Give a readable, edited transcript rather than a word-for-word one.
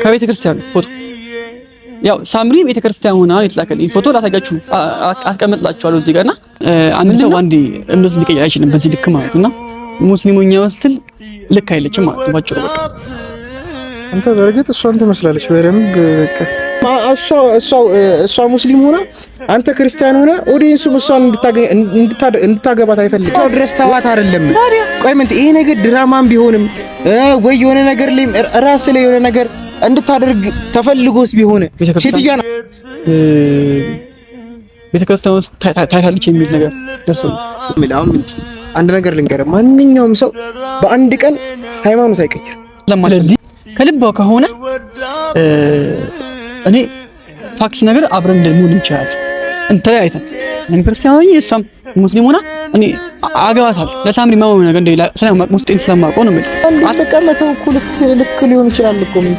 ከቤተ ክርስቲያን ፎቶ ያው ሳምሪ ቤተ ክርስቲያን ሆና የተላከልኝ ፎቶ ላሳያችሁ አስቀምጥላችኋለሁ እዚህ ጋርና አንድ ሰው አንዴ እምነቱን ሊቀይር አይችልም በዚህ ልክ ማለት እና ሙስሊሙኛ ወስትል ልክ አይለችም ማለት ነው ባጭሩ። በቃ አንተ በርግጥ እሷን ትመስላለች በደንብ በቃ እሷ ሙስሊም ሆና አንተ ክርስቲያን ሆነ ኦዲየንሱም እሷን እንድታገባት አይፈልግም። ድረስ ተዋት አይደለም። ቆይ ምን ይሄ ነገር ድራማም ቢሆንም ወይ የሆነ ነገር ላይ ራስ ላይ የሆነ ነገር እንድታደርግ ተፈልጎስ ቢሆን ሴትዮዋ ቤተክርስቲያን ውስጥ ታይታለች የሚል ነገር ደርሶ አሁን አንድ ነገር ልንገርህ፣ ማንኛውም ሰው በአንድ ቀን ሃይማኖት አይቀይር። ስለዚህ ከልቧ ከሆነ እኔ ፋክስ ነገር አብረን እንደምን እንችላለን እንተያይተን እኔ ክርስቲያን ነኝ እሷም ሙስሊም ሆና እኔ አገባታለሁ። ለሳምሪ ማመን ነገር እንደሌላ ስለማቅ ሙስጤን ስለማቆ ነው ማለት አልተቀመጠው እኮ ልክ ሊሆን ይችላል እኮ ምን